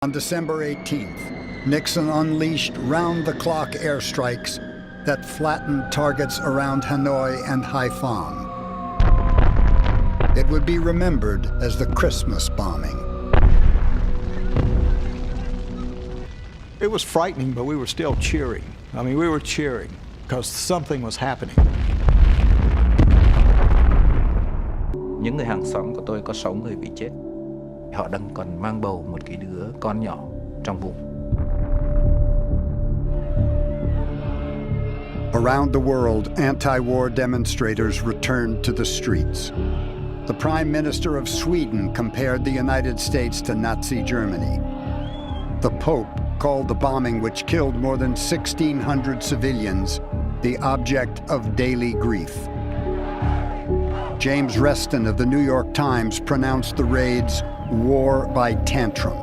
On December 18th, Nixon unleashed round-the-clock airstrikes that flattened targets around Hanoi and Haiphong. It would be remembered as the Christmas bombing. It was frightening, but we were still cheering. I mean, we were cheering because something was happening. Những người hàng xóm của tôi có 6 người bị chết. Họ đang còn mang bầu một cái đứa con nhỏ trong bụng. Around the world, anti-war demonstrators returned to the streets. The Prime Minister of Sweden compared the United States to Nazi Germany. The Pope called the bombing, which killed more than 1,600 civilians, the object of daily grief. James Reston of the New York Times pronounced the raids war by tantrum.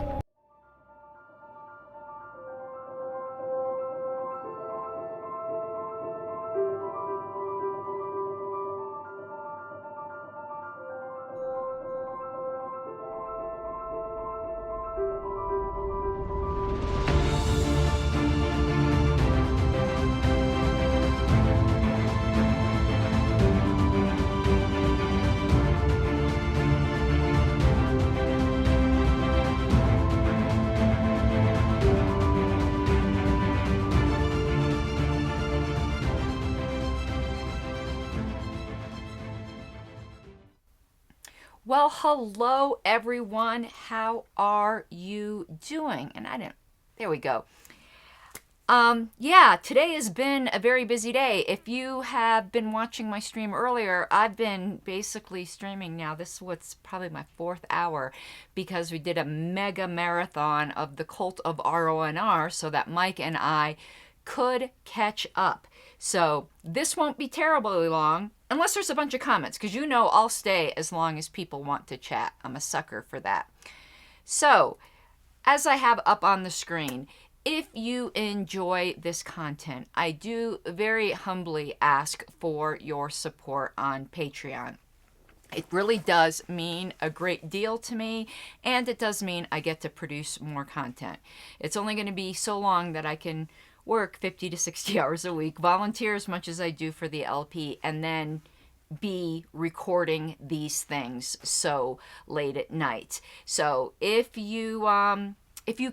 Well, hello everyone. How are you doing? There we go. Yeah, today has been a very busy day. If you have been watching my stream earlier, I've been basically streaming now. This is what's probably my 4th hour because we did a mega marathon of the Cult of RONR so that Mike and I could catch up. So this won't be terribly long unless there's a bunch of comments, because you know I'll stay as long as people want to chat. I'm a sucker for that. So as I have up on the screen, if you enjoy this content, I do very humbly ask for your support on Patreon. It really does mean a great deal to me, and it does mean I get to produce more content. It's only going to be so long that I can work 50 to 60 hours a week, volunteer as much as I do for the LP, and then be recording these things so late at night. So if you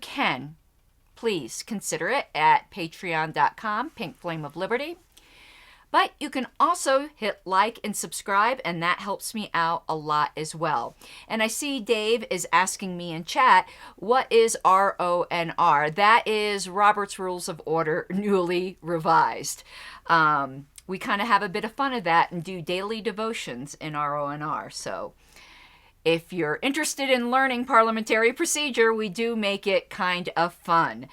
can, please consider it at patreon.com, Pink Flame of Liberty. But you can also hit like and subscribe, and that helps me out a lot as well. And I see Dave is asking me in chat, what is RONR? That is Robert's Rules of Order newly revised. We kind of have a bit of fun of that and do daily devotions in RONR. So if you're interested in learning parliamentary procedure, we do make it kind of fun.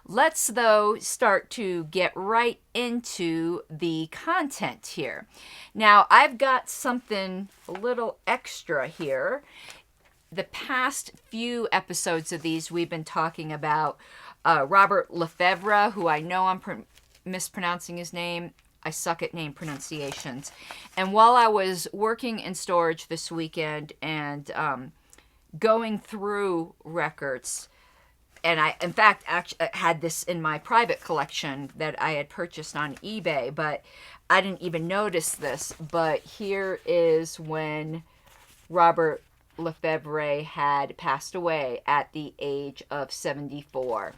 Let's, though, start to get right into the content here. Now, I've got something a little extra here. The past few episodes of these, we've been talking about Robert Lefebvre, who I know I'm mispronouncing his name. I suck at name pronunciations. And while I was working in storage this weekend and going through records, and I, in fact, actually had this in my private collection that I had purchased on eBay, but I didn't even notice this. But here is when Robert Lefebvre had passed away at the age of 74.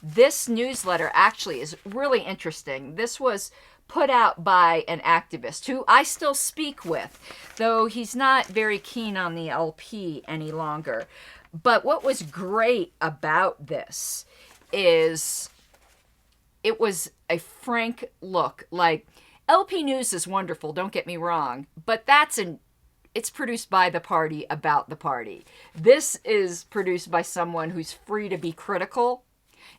This newsletter actually is really interesting. This was put out by an activist who I still speak with, though he's not very keen on the LP any longer. But what was great about this is it was a frank look. Like, LP News is wonderful, don't get me wrong, but it's produced by the party about the party. This is produced by someone who's free to be critical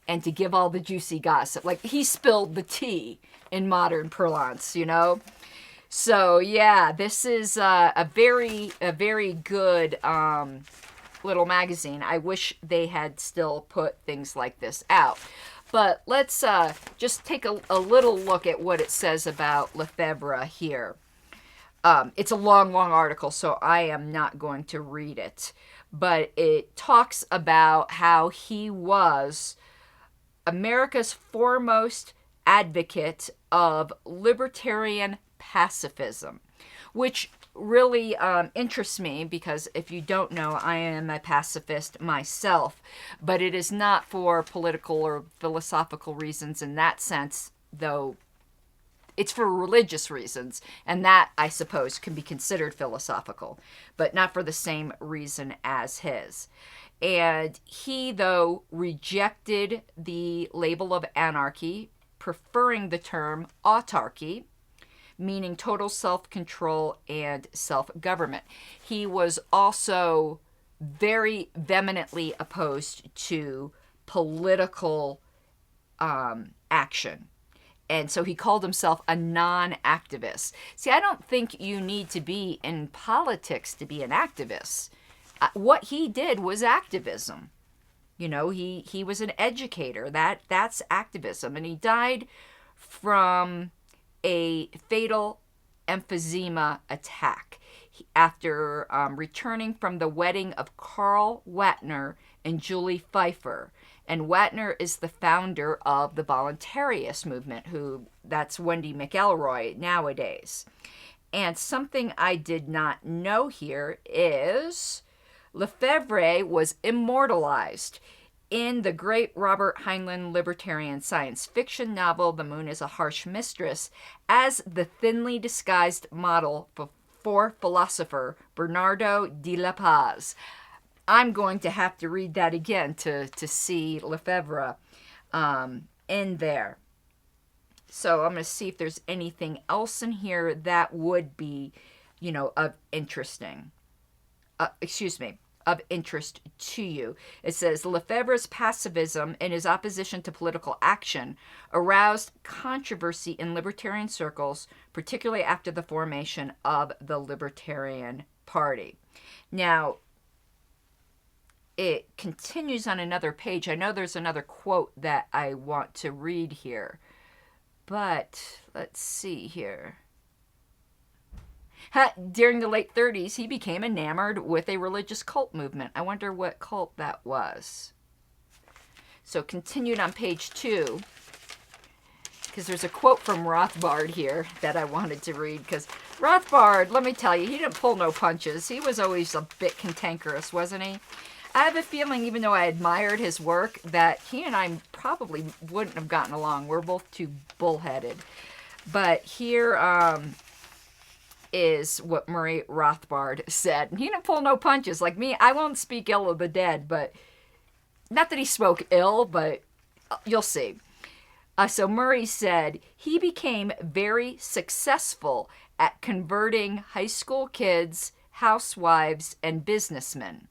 and to give all the juicy gossip. Like, he spilled the tea in modern parlance, you know? So, yeah, this is a very good little magazine. I wish they had still put things like this out. But let's just take a little look at what it says about Lefebvre here. It's a long article, so I am not going to read it. but it talks about how he was America's foremost advocate of libertarian pacifism, which really interests me because if you don't know, I am a pacifist myself, but it is not for political or philosophical reasons in that sense, though it's for religious reasons, and that, I suppose, can be considered philosophical, but not for the same reason as his. And he, though, rejected the label of anarchy, preferring the term autarky, meaning total self-control and self-government. He was also very vehemently opposed to political action. And so he called himself a non-activist. See, I don't think you need to be in politics to be an activist. What he did was activism. You know, he was an educator. That's activism. And he died from a fatal emphysema attack after returning from the wedding of Carl Watner and Julie Pfeiffer. And Watner is the founder of the voluntarist movement, that's Wendy McElroy nowadays. And something I did not know here is Lefebvre was immortalized in the great Robert Heinlein libertarian science fiction novel The Moon is a Harsh Mistress as the thinly disguised model for philosopher Bernardo de la Paz. I'm going to have to read that again to see Lefebvre in there. So I'm going to see if there's anything else in here that would be, of interesting. Of interest to you. It says, Lefebvre's pacifism and his opposition to political action aroused controversy in libertarian circles, particularly after the formation of the Libertarian Party. Now, it continues on another page. I know there's another quote that I want to read here, but let's see here. During the late 30s, he became enamored with a religious cult movement. I wonder what cult that was. So continued on page 2, because there's a quote from Rothbard here that I wanted to read, because Rothbard, let me tell you, he didn't pull no punches. He was always a bit cantankerous, wasn't he? I have a feeling, even though I admired his work, that he and I probably wouldn't have gotten along. We're both too bullheaded. But here is what Murray Rothbard said. He didn't pull no punches. Like me, I won't speak ill of the dead, but not that he spoke ill, but you'll see. So Murray said, he became very successful at converting high school kids, housewives, and businessmen.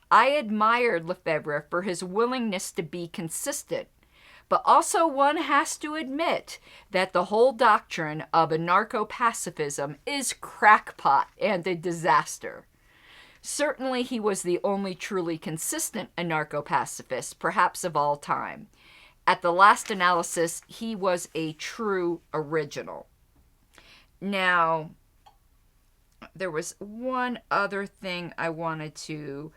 I admired Lefebvre for his willingness to be consistent, but also one has to admit that the whole doctrine of anarcho-pacifism is crackpot and a disaster. Certainly he was the only truly consistent anarcho-pacifist, perhaps of all time. At the last analysis, he was a true original. Now, there was one other thing I wanted to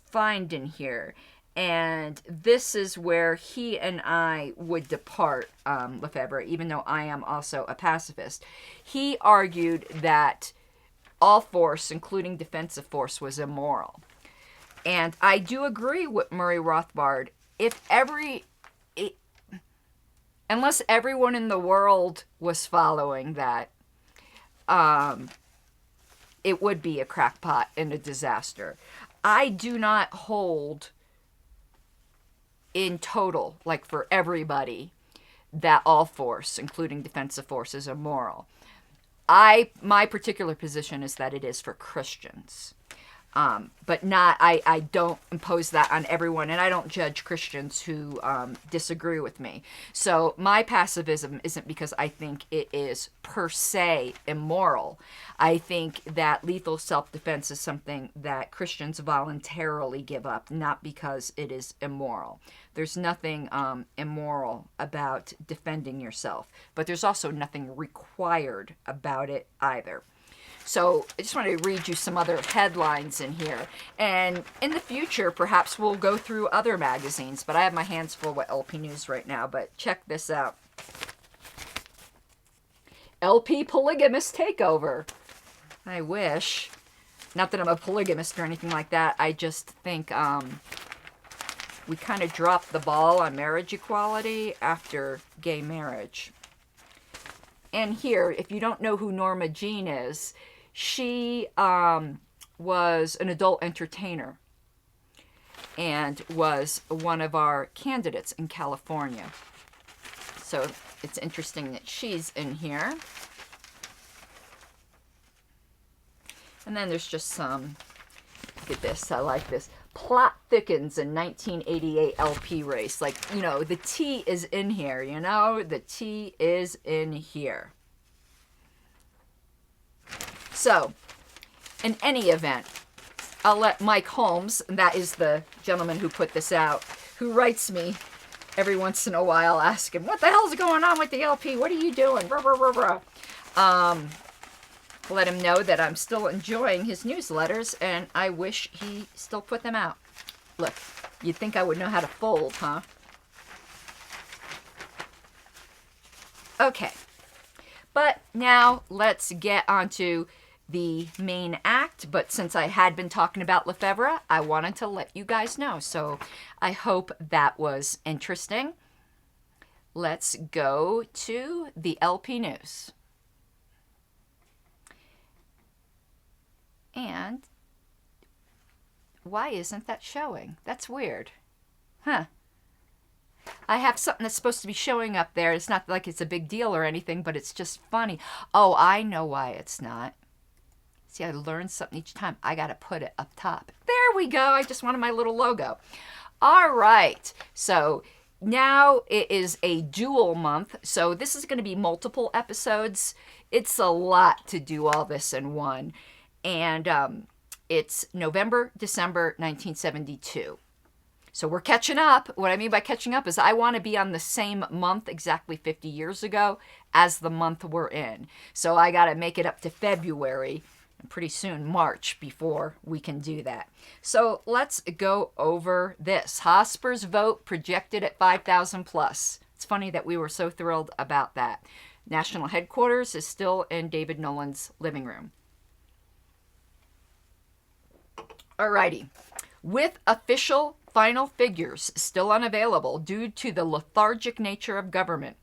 find in here, and this is where he and I would depart, Lefebvre, even though I am also a pacifist. He argued that all force, including defensive force, was immoral. And I do agree with Murray Rothbard. Unless everyone in the world was following that, it would be a crackpot and a disaster. I do not hold in total, like for everybody, that all force, including defensive force, is immoral. My particular position is that it is for Christians. But not, I don't impose that on everyone, and I don't judge Christians who disagree with me. So my pacifism isn't because I think it is per se immoral. I think that lethal self-defense is something that Christians voluntarily give up, not because it is immoral. There's nothing immoral about defending yourself, but there's also nothing required about it either. So I just wanted to read you some other headlines in here. And in the future, perhaps we'll go through other magazines, but I have my hands full with LP News right now. But check this out. LP polygamist takeover. I wish. Not that I'm a polygamist or anything like that. I just think we kind of dropped the ball on marriage equality after gay marriage. And here, if you don't know who Norma Jean is, she was an adult entertainer and was one of our candidates in California. So it's interesting that she's in here. And then there's just some, look at this, I like this. Plot thickens in 1988 LP race. Like, you know, the T is in here, you know? The T is in here. So, in any event, I'll let Mike Holmes, and that is the gentleman who put this out, who writes me every once in a while, ask him, what the hell's going on with the LP? What are you doing? Blah, blah, blah, blah. Let him know that I'm still enjoying his newsletters, and I wish he still put them out. Look, you'd think I would know how to fold, huh? Okay. But now let's get onto the main act, but since I had been talking about Lefebvre, I wanted to let you guys know. So I hope that was interesting. Let's go to the LP News. And why isn't that showing? That's weird. Huh. I have something that's supposed to be showing up there. It's not like it's a big deal or anything, but it's just funny. Oh, I know why it's not. See, I learn something each time. I got to put it up top. There we go. I just wanted my little logo. All right. So now it is a dual month. So this is going to be multiple episodes. It's a lot to do all this in one. And it's November, December 1972. So we're catching up. What I mean by catching up is I want to be on the same month exactly 50 years ago as the month we're in. So I got to make it up to February and pretty soon March before we can do that. So let's go over this. Hosper's vote projected at 5,000 plus. It's funny that we were so thrilled about that. National headquarters is still in David Nolan's living room. Alrighty. With official final figures still unavailable due to the lethargic nature of government,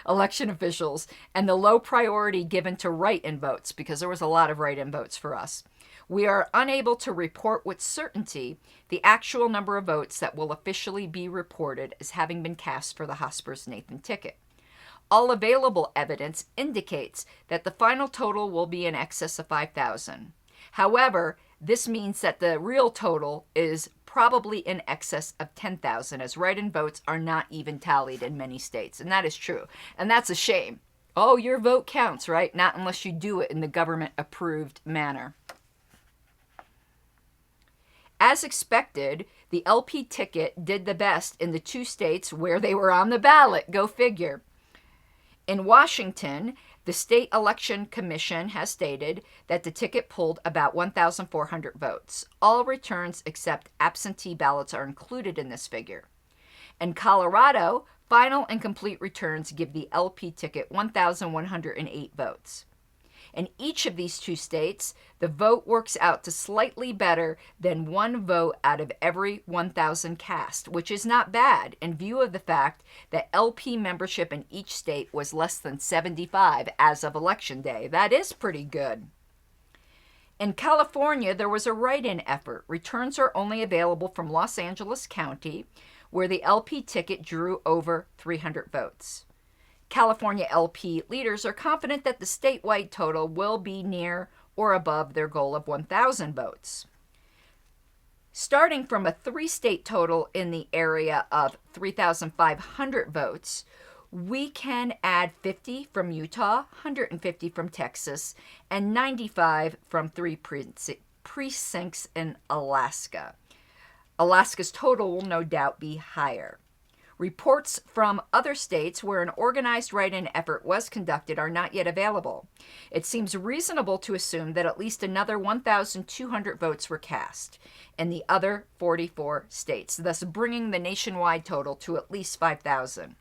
election officials, and the low priority given to write-in votes, because there was a lot of write-in votes for us, we are unable to report with certainty the actual number of votes that will officially be reported as having been cast for the Hosper's Nathan ticket. All available evidence indicates that the final total will be in excess of 5,000. However, this means that the real total is probably in excess of 10,000, as write-in votes are not even tallied in many states. And that is true. And that's a shame. Oh, your vote counts, right? Not unless you do it in the government-approved manner. As expected, the LP ticket did the best in the 2 states where they were on the ballot. Go figure. In Washington, the State Election Commission has stated that the ticket pulled about 1,400 votes. All returns except absentee ballots are included in this figure. In Colorado, final and complete returns give the LP ticket 1,108 votes. In each of these 2 states, the vote works out to slightly better than 1 vote out of every 1,000 cast, which is not bad in view of the fact that LP membership in each state was less than 75 as of Election Day. That is pretty good. In California, there was a write-in effort. Returns are only available from Los Angeles County, where the LP ticket drew over 300 votes. California LP leaders are confident that the statewide total will be near or above their goal of 1,000 votes. Starting from a 3-state total in the area of 3,500 votes, we can add 50 from Utah, 150 from Texas, and 95 from 3 precincts in Alaska. Alaska's total will no doubt be higher. Reports from other states where an organized write-in effort was conducted are not yet available. It seems reasonable to assume that at least another 1,200 votes were cast in the other 44 states, thus bringing the nationwide total to at least 5,000.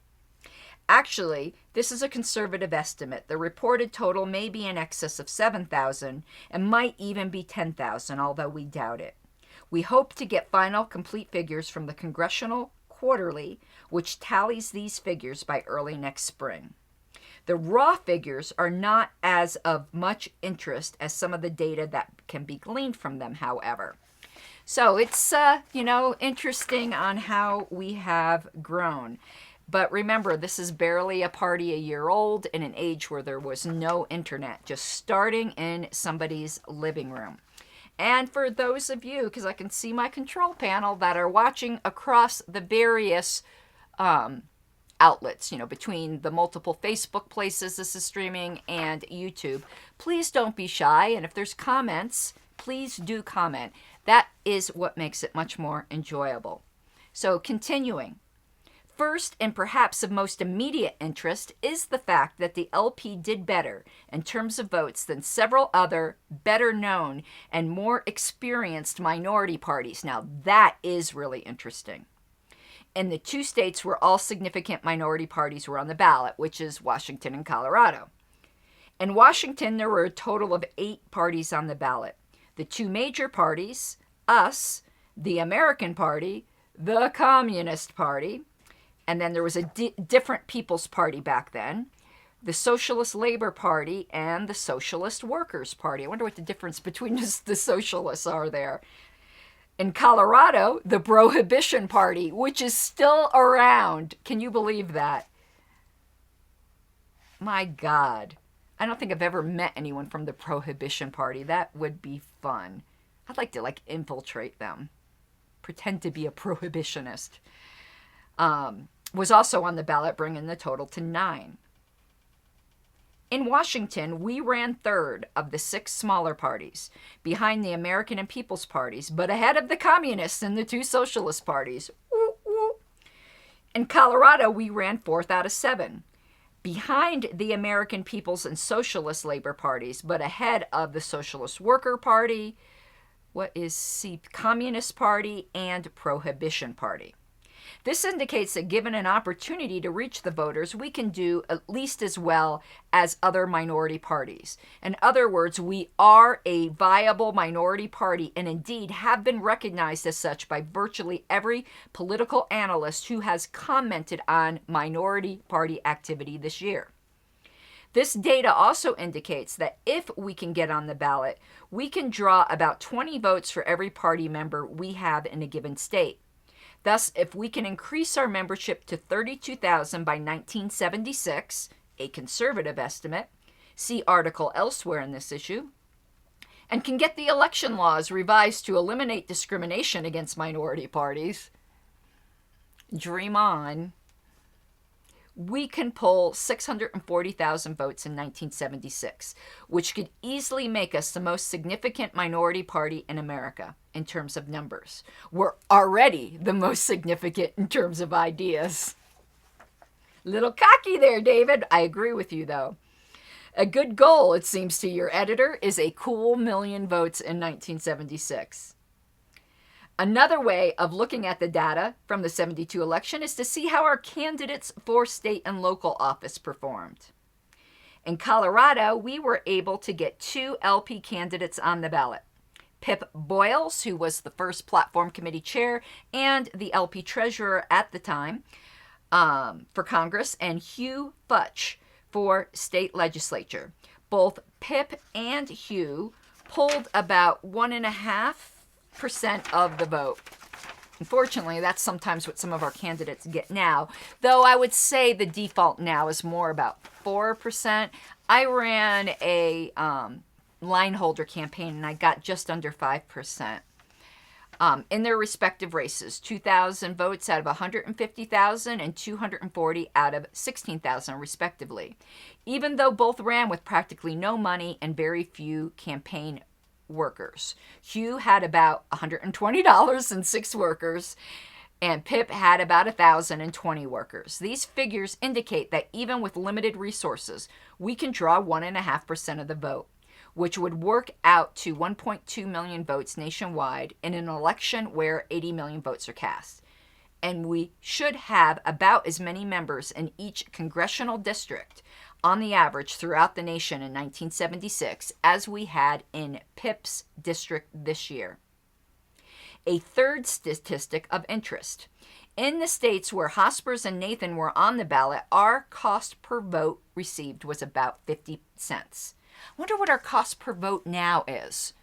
Actually, this is a conservative estimate. The reported total may be in excess of 7,000 and might even be 10,000, although we doubt it. We hope to get final complete figures from the Congressional Quarterly, which tallies these figures by early next spring. The raw figures are not as of much interest as some of the data that can be gleaned from them, however. So it's, interesting on how we have grown. But remember, this is barely a party a year old in an age where there was no internet, just starting in somebody's living room. And for those of you, because I can see my control panel, that are watching across the various outlets, between the multiple Facebook places this is streaming and YouTube, please don't be shy. And if there's comments, please do comment. That is what makes it much more enjoyable. So continuing. First, and perhaps of most immediate interest, is the fact that the LP did better in terms of votes than several other better-known and more experienced minority parties. Now, that is really interesting. In the 2 states where all significant minority parties were on the ballot, which is Washington and Colorado. In Washington, there were a total of 8 parties on the ballot. The 2 major parties, us, the American Party, the Communist Party, and then there was a different People's Party back then, the Socialist Labor Party, and the Socialist Workers' Party. I wonder what the difference between the socialists are there. In Colorado, the Prohibition Party, which is still around. Can you believe that? My God. I don't think I've ever met anyone from the Prohibition Party. That would be fun. I'd like to, infiltrate them. Pretend to be a prohibitionist. Was also on the ballot, bringing the total to 9. In Washington, we ran third of the 6 smaller parties, behind the American and People's Parties, but ahead of the Communists and the 2 Socialist Parties. Woo, woo. In Colorado, we ran 4th out of 7, behind the American People's and Socialist Labor Parties, but ahead of the Socialist Worker Party, Communist Party, and Prohibition Party. This indicates that given an opportunity to reach the voters, we can do at least as well as other minority parties. In other words, we are a viable minority party and indeed have been recognized as such by virtually every political analyst who has commented on minority party activity this year. This data also indicates that if we can get on the ballot, we can draw about 20 votes for every party member we have in a given state. Thus, if we can increase our membership to 32,000 by 1976, a conservative estimate, see article elsewhere in this issue, and can get the election laws revised to eliminate discrimination against minority parties, dream on, we can pull 640,000 votes in 1976, which could easily make us the most significant minority party in America in terms of numbers. We're already the most significant in terms of ideas. Little cocky there, David. I agree with you, though. A good goal, it seems to your editor, is a cool 1,000,000 votes in 1976. Another way of looking at the data from the 72 election is to see how our candidates for state and local office performed. In Colorado, we were able to get 2 LP candidates on the ballot. Pip Boyles, who was the first platform committee chair and the LP treasurer at the time for Congress, and Hugh Futch for state legislature. Both Pip and Hugh pulled about 1.5% of the vote. Unfortunately, that's sometimes what some of our candidates get now, though I would say the default now is more about 4%. I ran a line holder campaign and I got just under 5%. In their respective races, 2,000 votes out of 150,000 and 240 out of 16,000 respectively, even though both ran with practically no money and very few campaign workers. Hugh had about $120 and 6 workers, and PIP had about 1,020 workers. These figures indicate that even with limited resources, we can draw 1.5% of the vote, which would work out to 1.2 million votes nationwide in an election where 80 million votes are cast. And we should have about as many members in each congressional district on the average throughout the nation in 1976 as we had in PIP's district this year. A third statistic of interest. In the states where Hospers and Nathan were on the ballot, our cost per vote received was about 50 cents. I wonder what our cost per vote now is.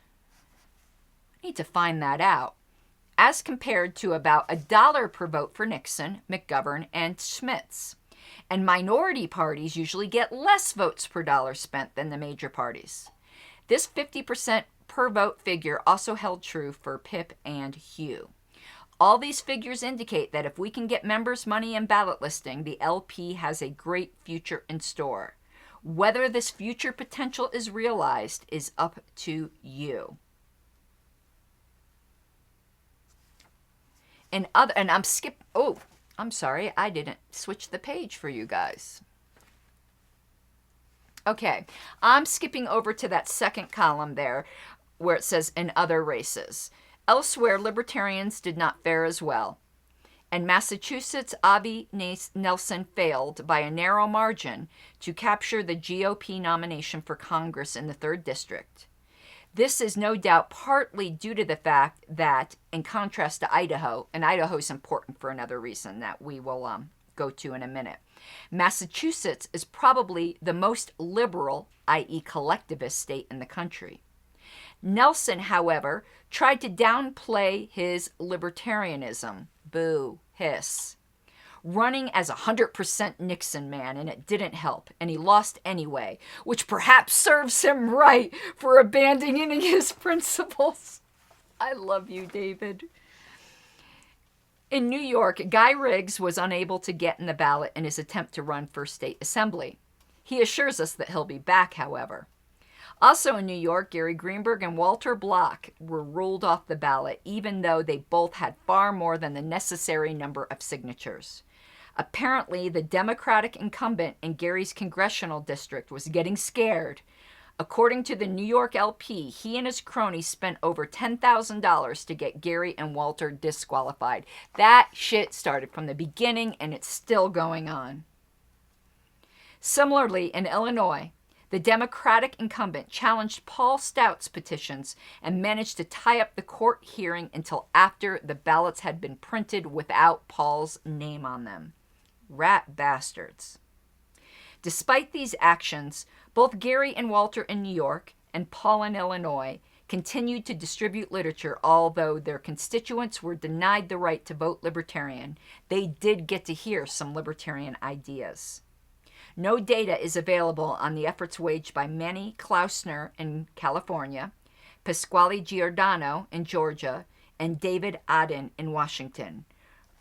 I need to find that out. As compared to about $1 per vote for Nixon, McGovern, and Schmitz. And minority parties usually get less votes per dollar spent than the major parties. This 50% per vote figure also held true for Pip and Hugh. All these figures indicate that if we can get members' money and ballot listing, the LP has a great future in store. Whether this future potential is realized is up to you. I'm sorry, I didn't switch the page for you guys. Okay, I'm skipping over to that second column there where it says in other races. Elsewhere, Libertarians did not fare as well. In Massachusetts, Avi Nelson failed by a narrow margin to capture the GOP nomination for Congress in the 3rd District. This is no doubt partly due to the fact that, in contrast to Idaho, and Idaho is important for another reason that we will go to in a minute, Massachusetts is probably the most liberal, i.e. collectivist state in the country. Nelson, however, tried to downplay his libertarianism. Boo, hiss. Running as a 100% Nixon man, and it didn't help, and he lost anyway, which perhaps serves him right for abandoning his principles. I love you, David. In New York, Guy Riggs was unable to get in the ballot in his attempt to run for state assembly. He assures us that he'll be back, however. Also in New York, Gary Greenberg and Walter Block were ruled off the ballot, even though they both had far more than the necessary number of signatures. Apparently, the Democratic incumbent in Gary's congressional district was getting scared. According to the New York LP, he and his cronies spent over $10,000 to get Gary and Walter disqualified. That shit started from the beginning, and it's still going on. Similarly, in Illinois, the Democratic incumbent challenged Paul Stout's petitions and managed to tie up the court hearing until after the ballots had been printed without Paul's name on them. Rat bastards. Despite these actions, both Gary and Walter in New York and Paul in Illinois continued to distribute literature, although their constituents were denied the right to vote Libertarian. They did get to hear some Libertarian ideas. No data is available on the efforts waged by Manny Klausner in California, Pasquale Giordano in Georgia, and David Aden in Washington.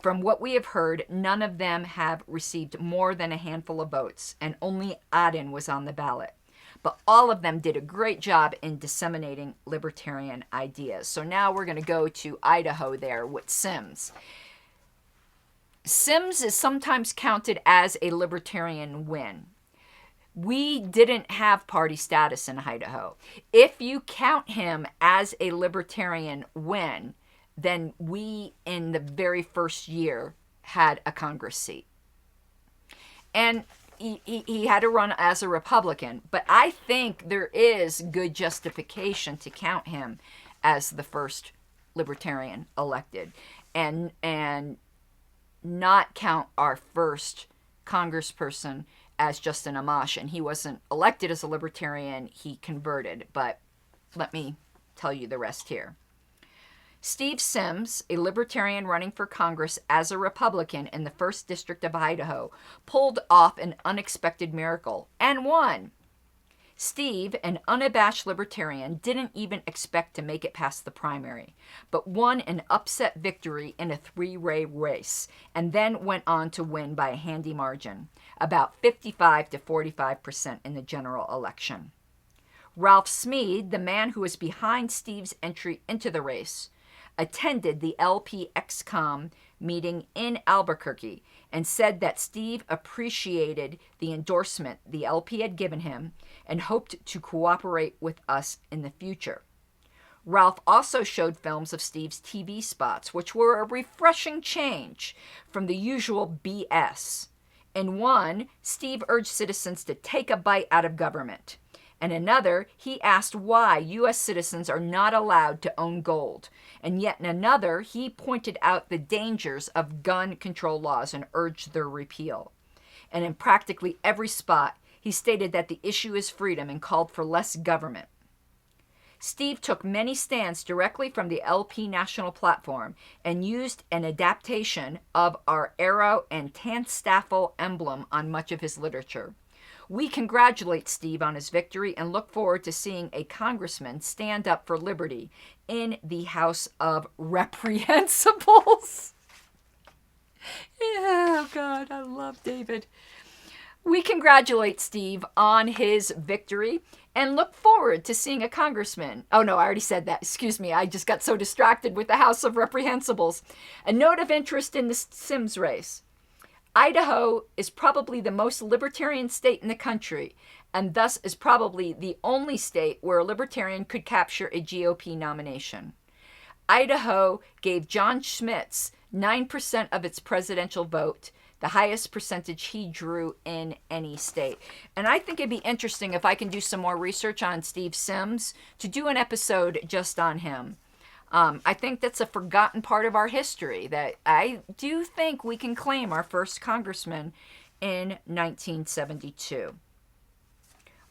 From what we have heard, none of them have received more than a handful of votes, and only Aden was on the ballot. But all of them did a great job in disseminating libertarian ideas. So now we're going to go to Idaho there with Sims. Sims is sometimes counted as a libertarian win. We didn't have party status in Idaho. If you count him as a libertarian win, then we, in the very first year, had a Congress seat. And he had to run as a Republican, but I think there is good justification to count him as the first libertarian elected, and not count our first congressperson as Justin Amash. And he wasn't elected as a libertarian, he converted. But let me tell you the rest here. Steve Sims, a libertarian running for Congress as a Republican in the 1st District of Idaho, pulled off an unexpected miracle and won. Steve, an unabashed libertarian, didn't even expect to make it past the primary, but won an upset victory in a 3-way race, and then went on to win by a handy margin, about 55 to 45% in the general election. Ralph Smead, the man who was behind Steve's entry into the race, attended the LP XCOM meeting in Albuquerque and said that Steve appreciated the endorsement the LP had given him and hoped to cooperate with us in the future. Ralph also showed films of Steve's TV spots, which were a refreshing change from the usual BS. In one, Steve urged citizens to take a bite out of government. In another, he asked why U.S. citizens are not allowed to own gold. And yet in another, he pointed out the dangers of gun control laws and urged their repeal. And in practically every spot, he stated that the issue is freedom and called for less government. Steve took many stands directly from the LP national platform and used an adaptation of our arrow and tanstaffel emblem on much of his literature. We congratulate Steve on his victory and look forward to seeing a congressman stand up for liberty in the House of Reprehensibles. Oh, God, I love David. We congratulate Steve on his victory and look forward to seeing a congressman. Oh, no, I already said that. Excuse me. I just got so distracted with the House of Reprehensibles. A note of interest in the Sims race. Idaho is probably the most libertarian state in the country, and thus is probably the only state where a libertarian could capture a GOP nomination. Idaho gave John Schmitz 9% of its presidential vote, the highest percentage he drew in any state. And I think it'd be interesting if I can do some more research on Steve Sims to do an episode just on him. I think that's a forgotten part of our history, that I do think we can claim our first congressman in 1972.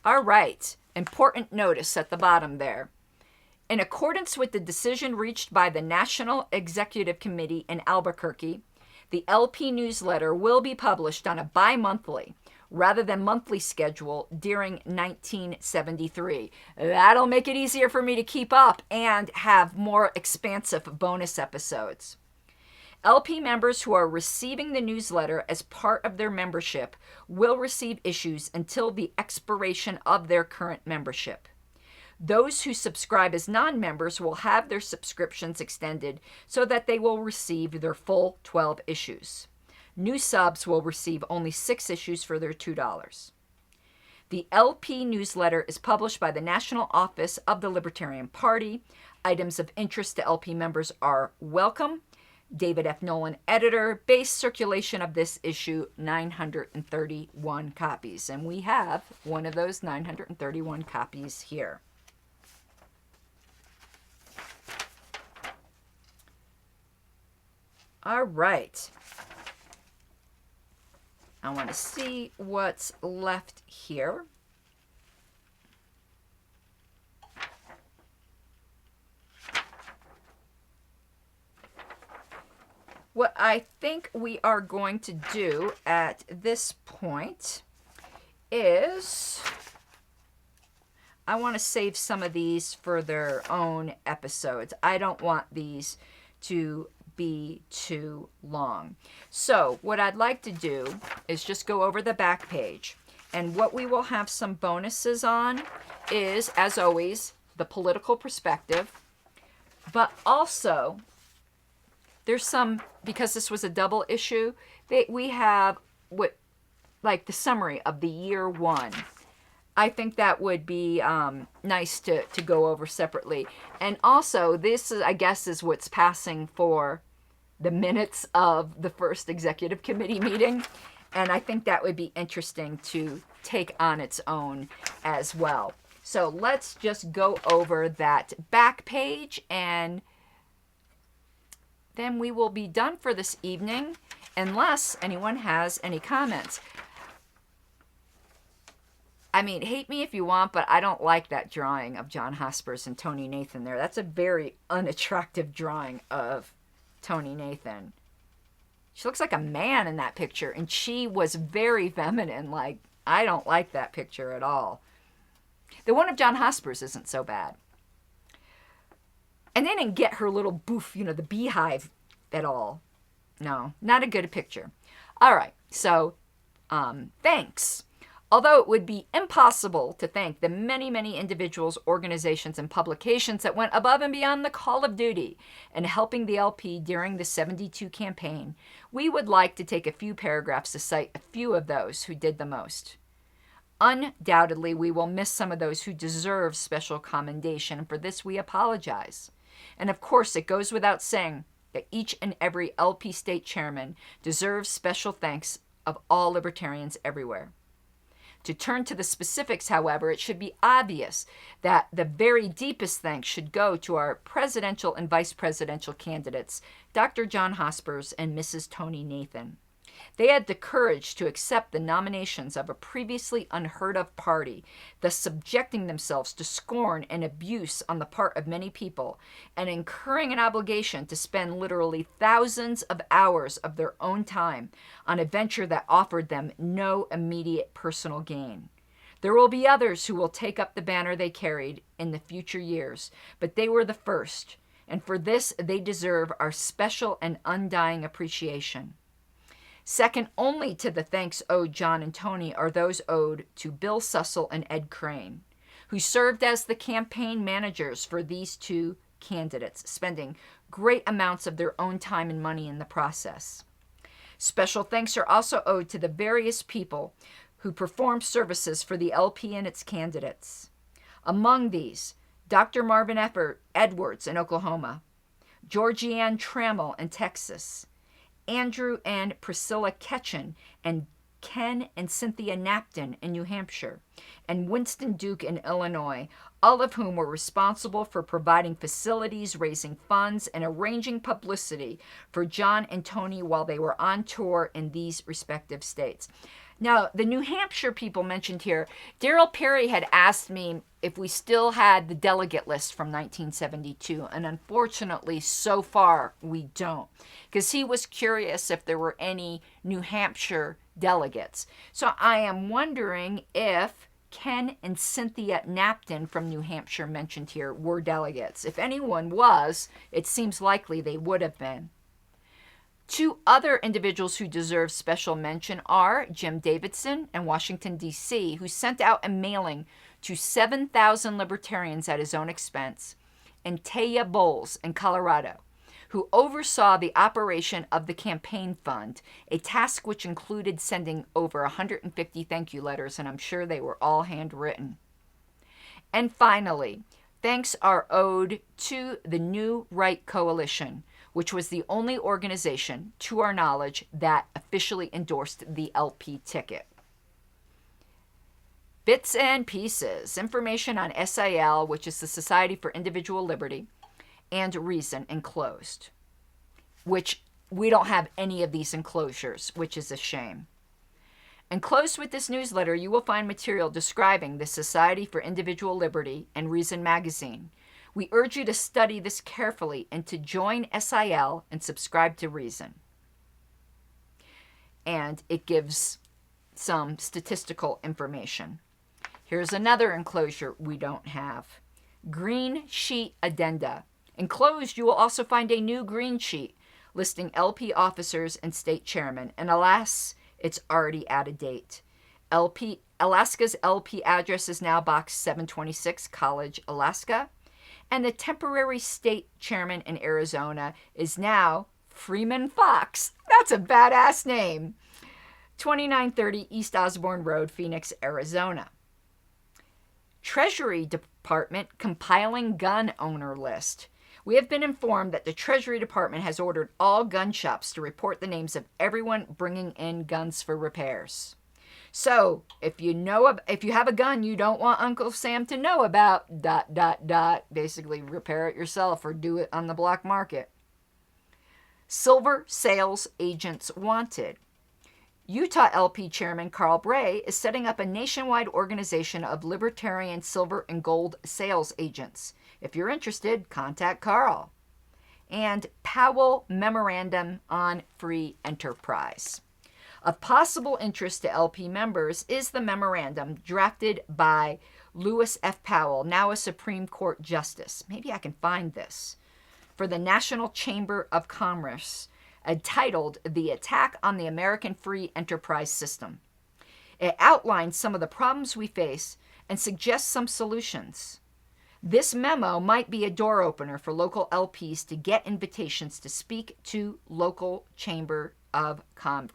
All right, important notice at the bottom there. In accordance with the decision reached by the National Executive Committee in Albuquerque, the LP newsletter will be published on a bi-monthly rather than monthly schedule during 1973. That'll make it easier for me to keep up and have more expansive bonus episodes. LP members who are receiving the newsletter as part of their membership will receive issues until the expiration of their current membership. Those who subscribe as non-members will have their subscriptions extended so that they will receive their full 12 issues. New subs will receive only 6 issues for their $2. The LP newsletter is published by the National Office of the Libertarian Party. Items of interest to LP members are welcome. David F. Nolan, editor. Base circulation of this issue, 931 copies. And we have one of those 931 copies here. All right. I want to see what's left here. What I think we are going to do at this point is I want to save some of these for their own episodes. I don't want these to be too long. So what I'd like to do is just go over the back page. And what we will have some bonuses on is, as always, the political perspective. But also, there's some, because this was a double issue, we have what, like the summary of the year one. I think that would be nice to go over separately. And also, this, I guess, is what's passing for the minutes of the first executive committee meeting. And I think that would be interesting to take on its own as well. So let's just go over that back page, and then we will be done for this evening, unless anyone has any comments. I mean, hate me if you want, but I don't like that drawing of John Hospers and Tony Nathan there. That's a very unattractive drawing of Tony Nathan. She looks like a man in that picture, and she was very feminine. Like, I don't like that picture at all. The one of John Hospers isn't so bad. And they didn't get her little boof, you know, the beehive at all. No, not a good picture. All right, so thanks. Although it would be impossible to thank the many, many individuals, organizations, and publications that went above and beyond the call of duty in helping the LP during the 72 campaign, we would like to take a few paragraphs to cite a few of those who did the most. Undoubtedly, we will miss some of those who deserve special commendation, and for this we apologize. And of course, it goes without saying that each and every LP state chairman deserves special thanks of all libertarians everywhere. To turn to the specifics, however, it should be obvious that the very deepest thanks should go to our presidential and vice presidential candidates, Dr. John Hospers and Mrs. Tony Nathan. They had the courage to accept the nominations of a previously unheard of party, thus subjecting themselves to scorn and abuse on the part of many people, and incurring an obligation to spend literally thousands of hours of their own time on a venture that offered them no immediate personal gain. There will be others who will take up the banner they carried in the future years, but they were the first, and for this they deserve our special and undying appreciation. Second only to the thanks owed John and Tony are those owed to Bill Sussel and Ed Crane, who served as the campaign managers for these two candidates, spending great amounts of their own time and money in the process. Special thanks are also owed to the various people who performed services for the LP and its candidates. Among these, Dr. Marvin Edwards in Oklahoma, Georgianne Trammell in Texas, Andrew and Priscilla Ketchen, and Ken and Cynthia Napton in New Hampshire, and Winston Duke in Illinois, all of whom were responsible for providing facilities, raising funds, and arranging publicity for John and Tony while they were on tour in these respective states. Now, the New Hampshire people mentioned here, Darryl Perry had asked me if we still had the delegate list from 1972, and unfortunately, so far, we don't, because he was curious if there were any New Hampshire delegates. So I am wondering if Ken and Cynthia Napton from New Hampshire mentioned here were delegates. If anyone was, it seems likely they would have been. Two other individuals who deserve special mention are Jim Davidson in Washington, D.C., who sent out a mailing to 7,000 libertarians at his own expense, and Taya Bowles in Colorado, who oversaw the operation of the campaign fund, a task which included sending over 150 thank you letters, and I'm sure they were all handwritten. And finally, thanks are owed to the New Right Coalition, which was the only organization, to our knowledge, that officially endorsed the LP ticket. Bits and pieces. Information on SIL, which is the Society for Individual Liberty, and Reason enclosed, which we don't have any of these enclosures, which is a shame. Enclosed with this newsletter, you will find material describing the Society for Individual Liberty and Reason magazine. We urge you to study this carefully and to join SIL and subscribe to Reason. And it gives some statistical information. Here's another enclosure we don't have. Green sheet addenda. Enclosed, you will also find a new green sheet listing LP officers and state chairmen. And alas, it's already out of date. Alaska's LP address is now Box 726, College, Alaska. And the temporary state chairman in Arizona is now Freeman Fox. That's a badass name. 2930 East Osborne Road, Phoenix, Arizona. Treasury Department compiling gun owner list. We have been informed that the Treasury Department has ordered all gun shops to report the names of everyone bringing in guns for repairs. So, if you have a gun you don't want Uncle Sam to know about, ... basically repair it yourself or do it on the black market. Silver sales agents wanted. Utah LP Chairman Carl Bray is setting up a nationwide organization of libertarian silver and gold sales agents. If you're interested, contact Carl. And Powell Memorandum on Free Enterprise. Of possible interest to LP members is the memorandum drafted by Lewis F. Powell, now a Supreme Court Justice. Maybe I can find this. For the National Chamber of Commerce, entitled The Attack on the American Free Enterprise System. It outlines some of the problems we face and suggests some solutions. This memo might be a door opener for local LPs to get invitations to speak to local chambers of Congress.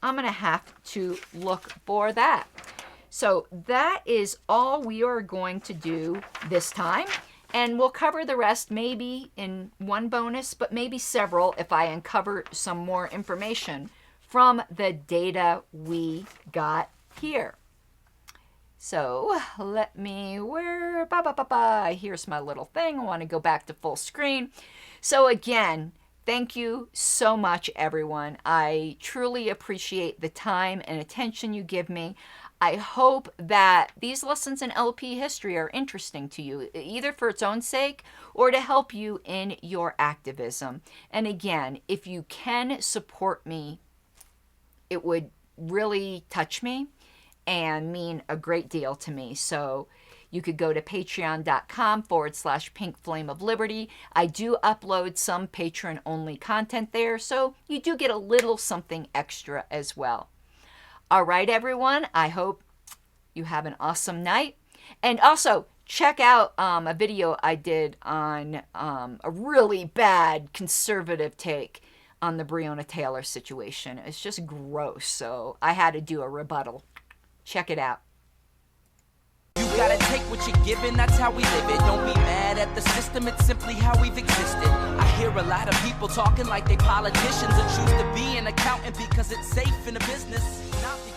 I'm going to have to look for that. So that is all we are going to do this time. And we'll cover the rest maybe in one bonus, but maybe several if I uncover some more information from the data we got here. So let me, here's my little thing. I want to go back to full screen. So again, thank you so much, everyone. I truly appreciate the time and attention you give me. I hope that these lessons in LP history are interesting to you, either for its own sake or to help you in your activism. And again, if you can support me, it would really touch me and mean a great deal to me. So you could go to patreon.com/Pink Flame of Liberty. I do upload some patron-only content there, so you do get a little something extra as well. All right, everyone, I hope you have an awesome night. And also, check out a video I did on a really bad conservative take on the Breonna Taylor situation. It's just gross, so I had to do a rebuttal. Check it out. You gotta take what you're given, that's how we live it. Don't be mad at the system, it's simply how we've existed. I hear a lot of people talking like they politicians and choose to be an accountant because it's safe in the business, not because